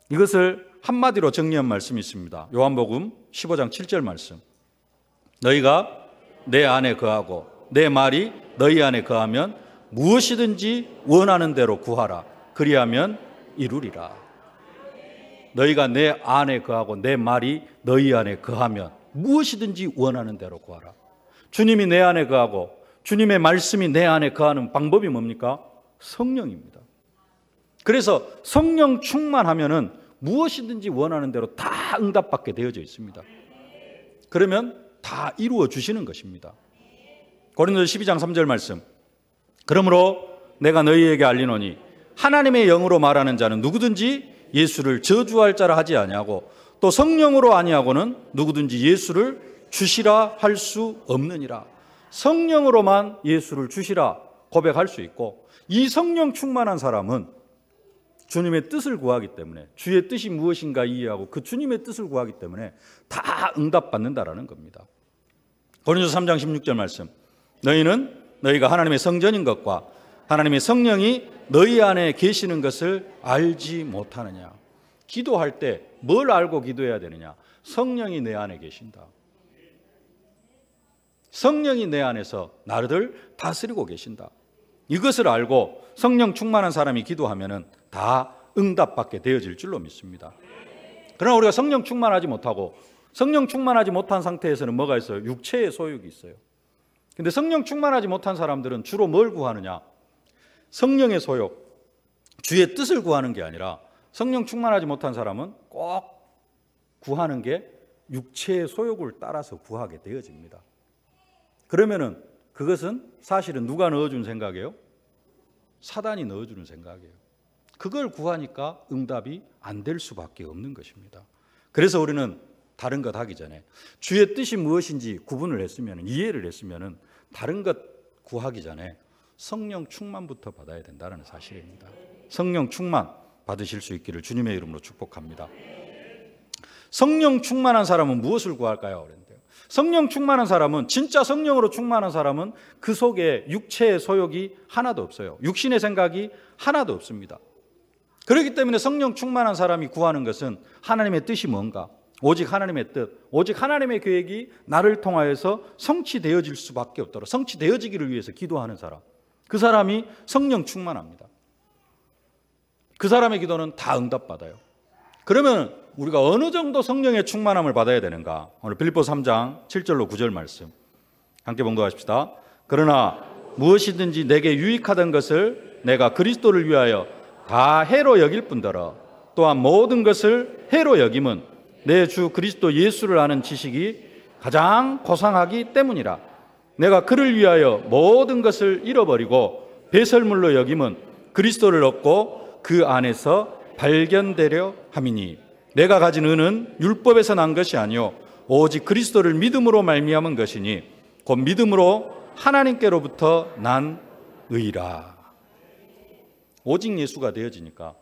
이것을 한마디로 정리한 말씀이 있습니다. 요한복음 15장 7절 말씀. 너희가 내 안에 거하고 내 말이 너희 안에 거하면 무엇이든지 원하는 대로 구하라. 그리하면 이루리라. 너희가 내 안에 거하고 내 말이 너희 안에 거하면 무엇이든지 원하는 대로 구하라. 주님이 내 안에 거하고 주님의 말씀이 내 안에 거하는 방법이 뭡니까? 성령입니다. 그래서 성령 충만하면은 무엇이든지 원하는 대로 다 응답받게 되어져 있습니다. 그러면 다 이루어 주시는 것입니다. 고린도서 12장 3절 말씀. 그러므로 내가 너희에게 알리노니 하나님의 영으로 말하는 자는 누구든지 예수를 저주할 자라 하지 아니하고 또 성령으로 아니하고는 누구든지 예수를 주시라 할 수 없느니라. 성령으로만 예수를 주시라 고백할 수 있고, 이 성령 충만한 사람은 주님의 뜻을 구하기 때문에, 주의 뜻이 무엇인가 이해하고 그 주님의 뜻을 구하기 때문에 다 응답받는다라는 겁니다. 고린도서 3장 16절 말씀. 너희는 너희가 하나님의 성전인 것과 하나님의 성령이 너희 안에 계시는 것을 알지 못하느냐. 기도할 때 뭘 알고 기도해야 되느냐? 성령이 내 안에 계신다. 성령이 내 안에서 나를 다스리고 계신다. 이것을 알고 성령 충만한 사람이 기도하면은 다 응답받게 되어질 줄로 믿습니다. 그러나 우리가 성령 충만하지 못하고 성령 충만하지 못한 상태에서는 뭐가 있어요? 육체의 소욕이 있어요. 근데 성령 충만하지 못한 사람들은 주로 뭘 구하느냐? 성령의 소욕, 주의 뜻을 구하는 게 아니라, 성령 충만하지 못한 사람은 꼭 구하는 게 육체의 소욕을 따라서 구하게 되어집니다. 그러면은 그것은 사실은 누가 넣어준 생각이에요? 사단이 넣어주는 생각이에요. 그걸 구하니까 응답이 안 될 수밖에 없는 것입니다. 그래서 우리는 다른 것 하기 전에 주의 뜻이 무엇인지 구분을 했으면, 이해를 했으면 다른 것 구하기 전에 성령 충만부터 받아야 된다는 사실입니다. 성령 충만 받으실 수 있기를 주님의 이름으로 축복합니다. 성령 충만한 사람은 무엇을 구할까요? 그런데요. 성령 충만한 사람은, 진짜 성령으로 충만한 사람은 그 속에 육체의 소욕이 하나도 없어요. 육신의 생각이 하나도 없습니다. 그렇기 때문에 성령 충만한 사람이 구하는 것은 하나님의 뜻이 뭔가, 오직 하나님의 뜻, 오직 하나님의 계획이 나를 통하여서 성취되어질 수밖에 없도록, 성취되어지기를 위해서 기도하는 사람, 그 사람이 성령 충만합니다. 그 사람의 기도는 다 응답받아요. 그러면 우리가 어느 정도 성령의 충만함을 받아야 되는가? 오늘 빌립보서 3장 7절로 9절 말씀 함께 봉독하십시다. 그러나 무엇이든지 내게 유익하던 것을 내가 그리스도를 위하여 다 해로 여길 뿐더러 또한 모든 것을 해로 여김은 내 주 그리스도 예수를 아는 지식이 가장 고상하기 때문이라. 내가 그를 위하여 모든 것을 잃어버리고 배설물로 여김은 그리스도를 얻고 그 안에서 발견되려 함이니, 내가 가진 의는 율법에서 난 것이 아니요 오직 그리스도를 믿음으로 말미암은 것이니 곧 믿음으로 하나님께로부터 난 의라. 오직 예수가 되어지니까,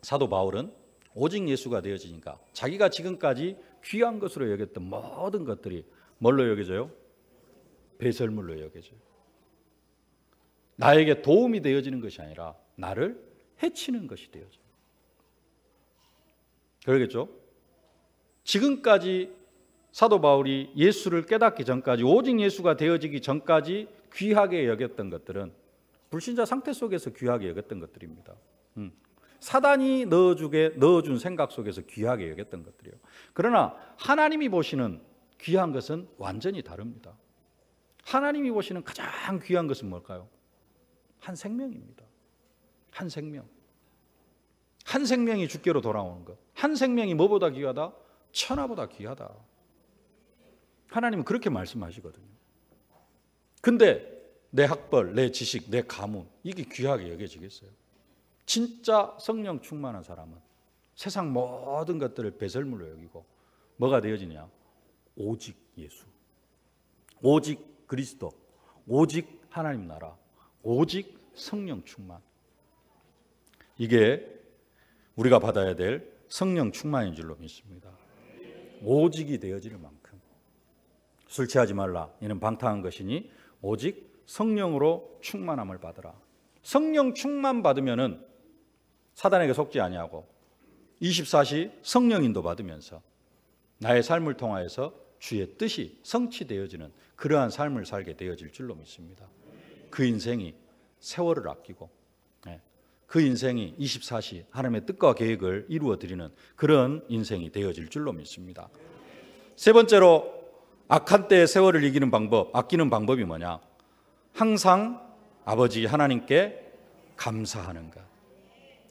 사도 바울은 오직 예수가 되어지니까 자기가 지금까지 귀한 것으로 여겼던 모든 것들이 뭘로 여겨져요? 배설물로 여겨져요. 나에게 도움이 되어지는 것이 아니라 나를 해치는 것이 되어져요. 그러겠죠? 지금까지 사도 바울이 예수를 깨닫기 전까지, 오직 예수가 되어지기 전까지 귀하게 여겼던 것들은 불신자 상태 속에서 귀하게 여겼던 것들입니다. 사단이 넣어준 생각 속에서 귀하게 여겼던 것들이에요. 그러나 하나님이 보시는 귀한 것은 완전히 다릅니다. 하나님이 보시는 가장 귀한 것은 뭘까요? 한 생명입니다. 한 생명. 한 생명이 주께로 돌아오는 것. 한 생명이 뭐보다 귀하다? 천하보다 귀하다. 하나님은 그렇게 말씀하시거든요. 근데 내 학벌, 내 지식, 내 가문, 이게 귀하게 여겨지겠어요? 진짜 성령 충만한 사람은 세상 모든 것들을 배설물로 여기고 뭐가 되어지냐? 오직 예수. 오직 그리스도, 오직 하나님 나라, 오직 성령 충만. 이게 우리가 받아야 될 성령 충만인 줄로 믿습니다. 오직이 되어지는 만큼. 술 취하지 말라, 이는 방탕한 것이니 오직 성령으로 충만함을 받으라. 성령 충만 받으면은 사단에게 속지 아니하고 24시 성령 인도 받으면서 나의 삶을 통하여서 주의 뜻이 성취되어지는 그러한 삶을 살게 되어질 줄로 믿습니다. 그 인생이 세월을 아끼고 그 인생이 24시 하나님의 뜻과 계획을 이루어드리는 그런 인생이 되어질 줄로 믿습니다. 세 번째로 악한 때의 세월을 이기는 방법, 아끼는 방법이 뭐냐? 항상 아버지 하나님께 감사하는 것.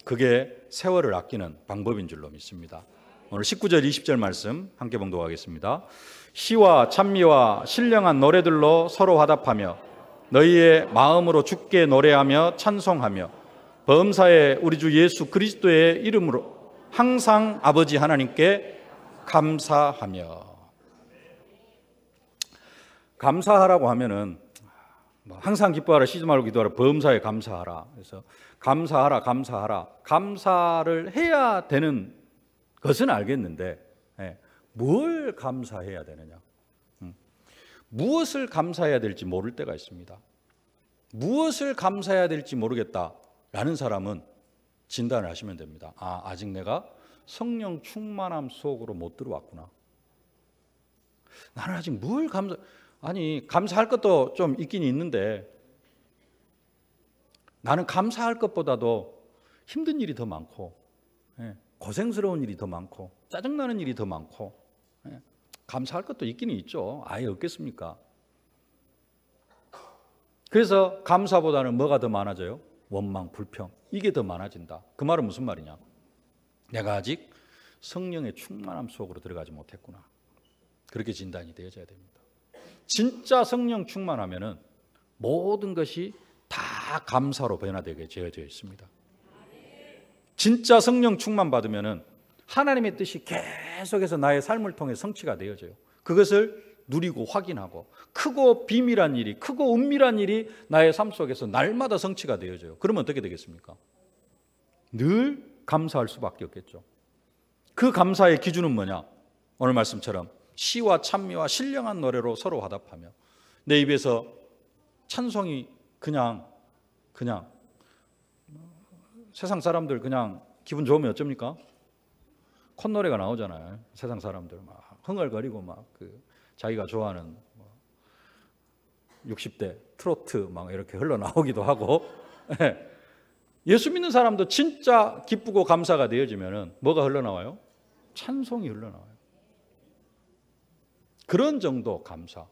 그게 세월을 아끼는 방법인 줄로 믿습니다. 오늘 19절 20절 말씀 함께 봉독하겠습니다. 시와 찬미와 신령한 노래들로 서로 화답하며 너희의 마음으로 주께 노래하며 찬송하며 범사에 우리 주 예수 그리스도의 이름으로 항상 아버지 하나님께 감사하며. 감사하라고 하면은 항상 기뻐하라, 쉬지 말고 기도하라, 범사에 감사하라. 그래서 감사하라, 감사하라. 감사를 해야 되는 것은 알겠는데 뭘 감사해야 되느냐? 무엇을 감사해야 될지 모를 때가 있습니다. 무엇을 감사해야 될지 모르겠다라는 사람은 진단을 하시면 됩니다. 아직 내가 성령 충만함 속으로 못 들어왔구나. 나는 아직 뭘 감사할 것도 좀 있긴 있는데 나는 감사할 것보다도 힘든 일이 더 많고 고생스러운 일이 더 많고 짜증나는 일이 더 많고 감사할 것도 있기는 있죠. 아예 없겠습니까? 그래서 감사보다는 뭐가 더 많아져요? 원망, 불평, 이게 더 많아진다. 그 말은 무슨 말이냐? 내가 아직 성령의 충만함 속으로 들어가지 못했구나. 그렇게 진단이 되어져야 됩니다. 진짜 성령 충만하면은 모든 것이 다 감사로 변화되게 되어져 있습니다. 진짜 성령 충만 받으면은 하나님의 뜻이 계속해서 나의 삶을 통해 성취가 되어져요. 그것을 누리고 확인하고 크고 비밀한 일이, 크고 은밀한 일이 나의 삶 속에서 날마다 성취가 되어져요. 그러면 어떻게 되겠습니까? 늘 감사할 수밖에 없겠죠. 그 감사의 기준은 뭐냐? 오늘 말씀처럼 시와 찬미와 신령한 노래로 서로 화답하며 내 입에서 찬송이 그냥 세상 사람들 그냥 기분 좋으면 어쩝니까? 콧노래가 나오잖아요. 세상 사람들 막 흥얼거리고 막 자기가 좋아하는 60대 트로트 막 이렇게 흘러나오기도 하고 예수 믿는 사람도 진짜 기쁘고 감사가 되어지면은 뭐가 흘러나와요? 찬송이 흘러나와요. 그런 정도 감사.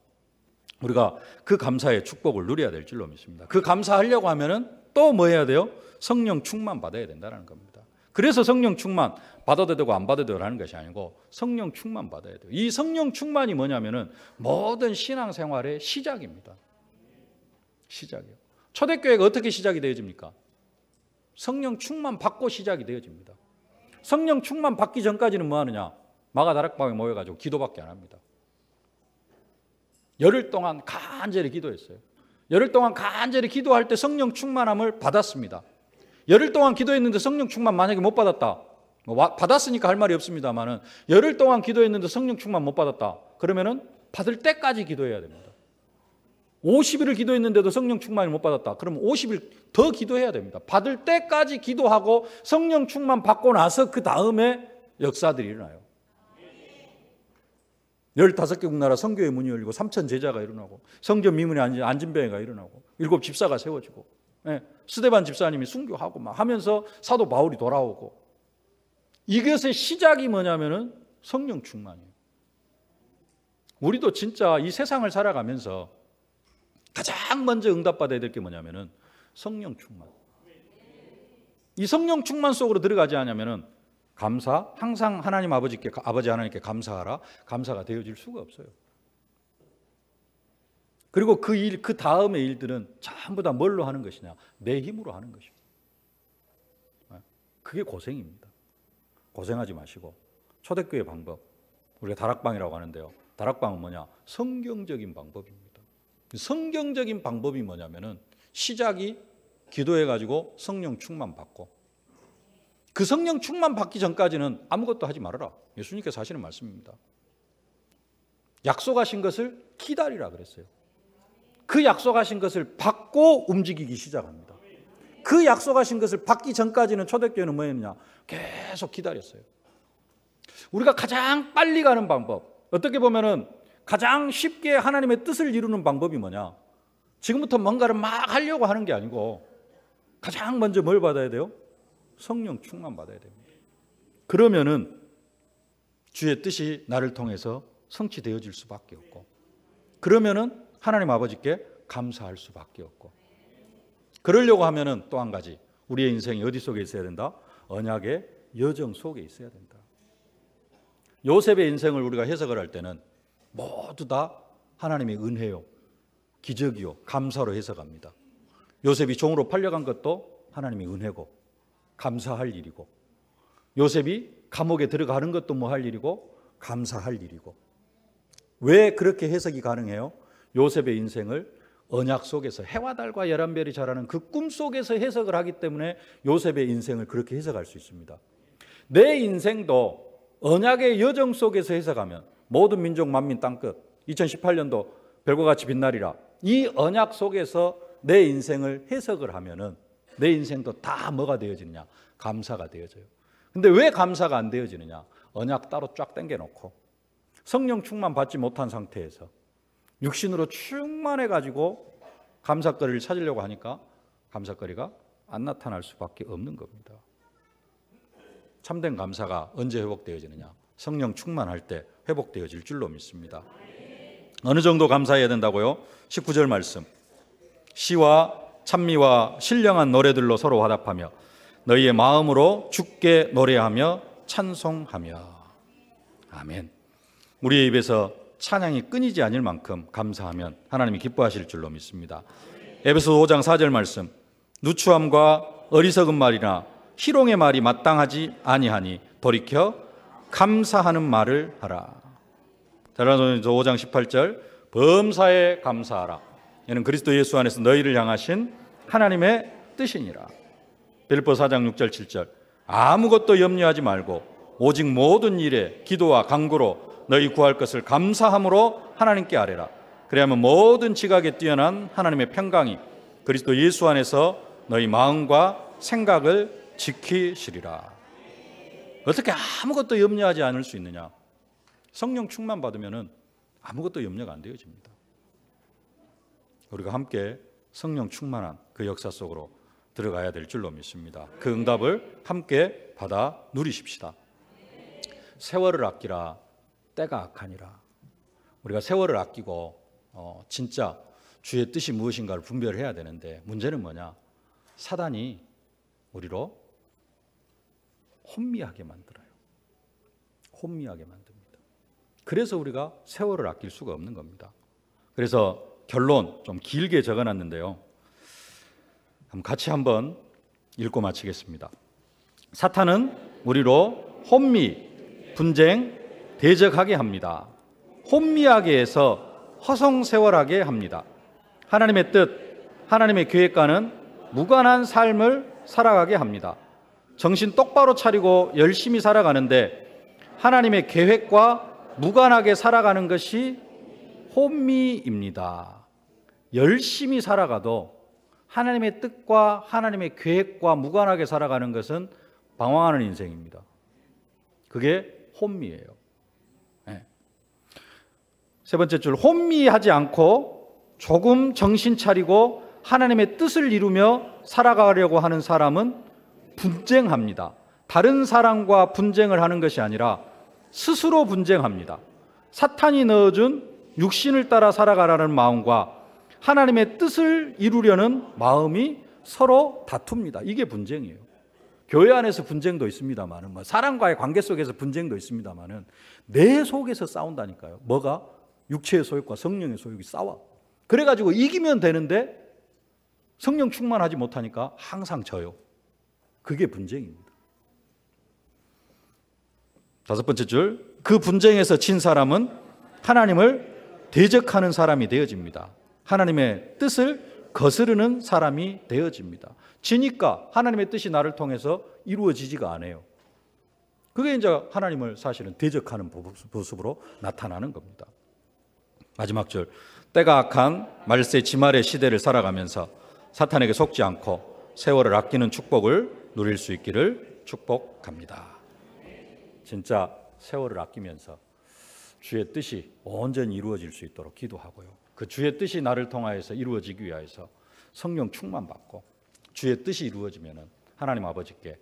우리가 그 감사의 축복을 누려야 될 줄로 믿습니다. 그 감사하려고 하면은 또 뭐 해야 돼요? 성령 충만 받아야 된다는 겁니다. 그래서 성령 충만 받아도 되고 안 받아도 되고 하는 것이 아니고 성령 충만 받아야 돼요. 이 성령 충만이 뭐냐면은 모든 신앙생활의 시작입니다. 시작이요. 초대교회가 어떻게 시작이 되어집니까? 성령 충만 받고 시작이 되어집니다. 성령 충만 받기 전까지는 뭐 하느냐? 마가다락방에 모여가지고 기도밖에 안 합니다. 열흘 동안 간절히 기도했어요. 열흘 동안 간절히 기도할 때 성령 충만함을 받았습니다. 열흘 동안 기도했는데 성령 충만 만약에 못 받았다. 받았으니까 할 말이 없습니다만은 열흘 동안 기도했는데 성령 충만 못 받았다. 그러면은 받을 때까지 기도해야 됩니다. 50일을 기도했는데도 성령 충만을 못 받았다. 그러면 50일 더 기도해야 됩니다. 받을 때까지 기도하고 성령 충만 받고 나서 그 다음에 역사들이 일어나요. 15개국 나라 선교의 문이 열리고 3천 제자가 일어나고 성전 미문에 안진병회가 일어나고 7 집사가 세워지고 스데반 집사님이 순교하고 막 하면서 사도 바울이 돌아오고 이것의 시작이 뭐냐면은 성령 충만이에요. 우리도 진짜 이 세상을 살아가면서 가장 먼저 응답받아야 될 게 뭐냐면은 성령 충만. 이 성령 충만 속으로 들어가지 않으면은 감사, 항상 하나님 아버지 하나님께 감사하라. 감사가 되어질 수가 없어요. 그리고 그 다음의 일들은 전부 다 뭘로 하는 것이냐? 내 힘으로 하는 것입니다. 그게 고생입니다. 고생하지 마시고 초대교회 방법, 우리가 다락방이라고 하는데요. 다락방은 뭐냐? 성경적인 방법입니다. 성경적인 방법이 뭐냐면은 시작이 기도해가지고 성령 충만 받고, 그 성령 충만 받기 전까지는 아무것도 하지 말아라. 예수님께서 하시는 말씀입니다. 약속하신 것을 기다리라 그랬어요. 그 약속하신 것을 받고 움직이기 시작합니다. 그 약속하신 것을 받기 전까지는 초대교회는 뭐였느냐? 계속 기다렸어요. 우리가 가장 빨리 가는 방법, 어떻게 보면은 가장 쉽게 하나님의 뜻을 이루는 방법이 뭐냐? 지금부터 뭔가를 막 하려고 하는 게 아니고 가장 먼저 뭘 받아야 돼요? 성령 충만 받아야 됩니다. 그러면은 주의 뜻이 나를 통해서 성취되어질 수밖에 없고, 그러면은 하나님 아버지께 감사할 수밖에 없고, 그러려고 하면은 또 한 가지, 우리의 인생이 어디 속에 있어야 된다? 언약의 여정 속에 있어야 된다. 요셉의 인생을 우리가 해석을 할 때는 모두 다 하나님의 은혜요, 기적이요, 감사로 해석합니다. 요셉이 종으로 팔려간 것도 하나님의 은혜고 감사할 일이고, 요셉이 감옥에 들어가는 것도 뭐 할 일이고 감사할 일이고. 왜 그렇게 해석이 가능해요? 요셉의 인생을 언약 속에서, 해와 달과 열한 별이 자라는 그 꿈 속에서 해석을 하기 때문에 요셉의 인생을 그렇게 해석할 수 있습니다. 내 인생도 언약의 여정 속에서 해석하면 모든 민족 만민 땅끝 2018년도 별과 같이 빛나리라, 이 언약 속에서 내 인생을 해석을 하면은 내 인생도 다 뭐가 되어지느냐? 감사가 되어져요. 근데 왜 감사가 안 되어지느냐? 언약 따로 쫙 당겨놓고 성령 충만 받지 못한 상태에서 육신으로 충만해가지고 감사거리를 찾으려고 하니까 감사거리가 안 나타날 수밖에 없는 겁니다. 참된 감사가 언제 회복되어지느냐? 성령 충만할 때 회복되어질 줄로 믿습니다. 어느 정도 감사해야 된다고요? 19절 말씀, 시와 찬미와 신령한 노래들로 서로 화답하며 너희의 마음으로 주께 노래하며 찬송하며. 아멘. 우리의 입에서 찬양이 끊이지 않을 만큼 감사하면 하나님이 기뻐하실 줄로 믿습니다. 에베소서 5장 4절 말씀, 누추함과 어리석은 말이나 희롱의 말이 마땅하지 아니하니 돌이켜 감사하는 말을 하라. 데살로니가서 5장 18절, 범사에 감사하라. 이는 그리스도 예수 안에서 너희를 향하신 하나님의 뜻이니라. 빌립보서 4장 6절 7절, 아무것도 염려하지 말고 오직 모든 일에 기도와 간구로 너희 구할 것을 감사함으로 하나님께 아뢰라. 그래야만 모든 지각에 뛰어난 하나님의 평강이 그리스도 예수 안에서 너희 마음과 생각을 지키시리라. 어떻게 아무것도 염려하지 않을 수 있느냐? 성령 충만 받으면은 아무것도 염려가 안 되어집니다. 우리가 함께 성령 충만한 그 역사 속으로 들어가야 될 줄로 믿습니다. 그 응답을 함께 받아 누리십시다. 세월을 아끼라 때가 악하니라. 우리가 세월을 아끼고 진짜 주의 뜻이 무엇인가를 분별을 해야 되는데, 문제는 뭐냐? 사단이 우리로 혼미하게 만들어요. 혼미하게 만듭니다. 그래서 우리가 세월을 아낄 수가 없는 겁니다. 그래서 결론 좀 길게 적어놨는데요, 같이 한번 읽고 마치겠습니다. 사탄은 우리로 혼미, 분쟁, 대적하게 합니다. 혼미하게 해서 허송세월하게 합니다. 하나님의 뜻, 하나님의 계획과는 무관한 삶을 살아가게 합니다. 정신 똑바로 차리고 열심히 살아가는데 하나님의 계획과 무관하게 살아가는 것이 혼미입니다. 열심히 살아가도 하나님의 뜻과 하나님의 계획과 무관하게 살아가는 것은 방황하는 인생입니다. 그게 혼미예요. 네. 세 번째 줄, 혼미하지 않고 조금 정신 차리고 하나님의 뜻을 이루며 살아가려고 하는 사람은 분쟁합니다. 다른 사람과 분쟁을 하는 것이 아니라 스스로 분쟁합니다. 사탄이 넣어준 육신을 따라 살아가라는 마음과 하나님의 뜻을 이루려는 마음이 서로 다툽니다. 이게 분쟁이에요. 교회 안에서 분쟁도 있습니다만은, 사람과의 관계 속에서 분쟁도 있습니다만은, 내 속에서 싸운다니까요. 뭐가? 육체의 소욕과 성령의 소욕이 싸워. 그래가지고 이기면 되는데 성령 충만하지 못하니까 항상 져요. 그게 분쟁입니다. 다섯 번째 줄, 그 분쟁에서 진 사람은 하나님을 대적하는 사람이 되어집니다. 하나님의 뜻을 거스르는 사람이 되어집니다. 지니까 하나님의 뜻이 나를 통해서 이루어지지가 않아요. 그게 이제 하나님을 사실은 대적하는 모습으로 나타나는 겁니다. 마지막 절, 때가 악한 말세 지말의 시대를 살아가면서 사탄에게 속지 않고 세월을 아끼는 축복을 누릴 수 있기를 축복합니다. 진짜 세월을 아끼면서 주의 뜻이 온전히 이루어질 수 있도록 기도하고요. 그 주의 뜻이 나를 통하여서 이루어지기 위해서 성령 충만받고 주의 뜻이 이루어지면 하나님 아버지께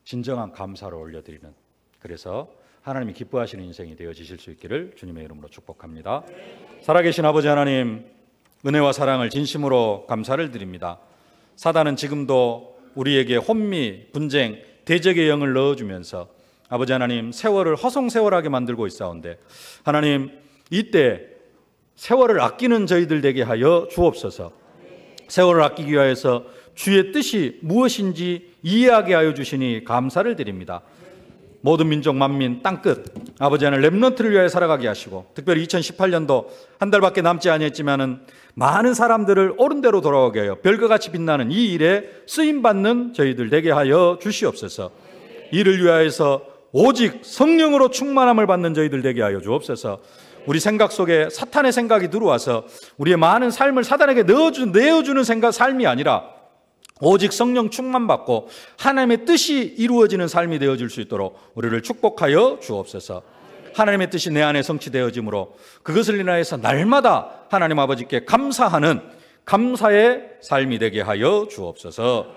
진정한 감사를 올려드리는, 그래서 하나님이 기뻐하시는 인생이 되어지실 수 있기를 주님의 이름으로 축복합니다. 살아계신 아버지 하나님, 은혜와 사랑을 진심으로 감사를 드립니다. 사단은 지금도 우리에게 혼미, 분쟁, 대적의 영을 넣어주면서 아버지 하나님 세월을 허송세월하게 만들고 있사온데, 하나님 이때 세월을 아끼는 저희들 되게 하여 주옵소서. 세월을 아끼기 위해서 주의 뜻이 무엇인지 이해하게 하여 주시니 감사를 드립니다. 모든 민족 만민 땅끝 아버지 하나님 렘넌트를 위하여 살아가게 하시고, 특별히 2018년도 한 달밖에 남지 않았지만은 많은 사람들을 옳은 대로 돌아오게 하여 별과 같이 빛나는 이 일에 쓰임받는 저희들 되게 하여 주시옵소서. 이를 위하여서 오직 성령으로 충만함을 받는 저희들 되게 하여 주옵소서. 우리 생각 속에 사탄의 생각이 들어와서 우리의 많은 삶을 사단에게 내어주는 삶이 아니라 오직 성령 충만받고 하나님의 뜻이 이루어지는 삶이 되어질 수 있도록 우리를 축복하여 주옵소서. 하나님의 뜻이 내 안에 성취되어짐으로 그것을 인하여서 날마다 하나님 아버지께 감사하는 감사의 삶이 되게 하여 주옵소서.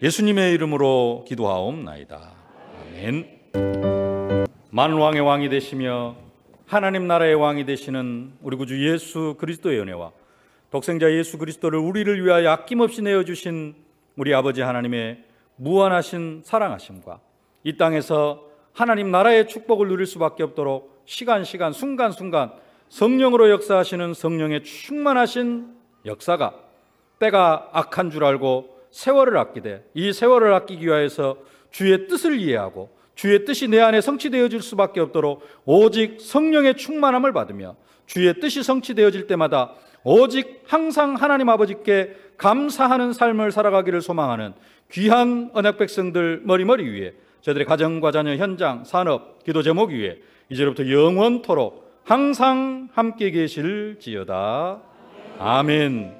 예수님의 이름으로 기도하옵나이다. 아멘. 만왕의 왕이 되시며 하나님 나라의 왕이 되시는 우리 구주 예수 그리스도의 은혜와 독생자 예수 그리스도를 우리를 위하여 아낌없이 내어주신 우리 아버지 하나님의 무한하신 사랑하심과 이 땅에서 하나님 나라의 축복을 누릴 수밖에 없도록 시간 순간순간 성령으로 역사하시는 성령의 충만하신 역사가 때가 악한 줄 알고 세월을 아끼되 이 세월을 아끼기 위해서 주의 뜻을 이해하고 주의 뜻이 내 안에 성취되어질 수밖에 없도록 오직 성령의 충만함을 받으며 주의 뜻이 성취되어질 때마다 오직 항상 하나님 아버지께 감사하는 삶을 살아가기를 소망하는 귀한 언약 백성들 머리머리 위에 저희들의 가정과 자녀, 현장, 산업, 기도 제목 위에 이제부터 영원토록 항상 함께 계실지어다. 아멘.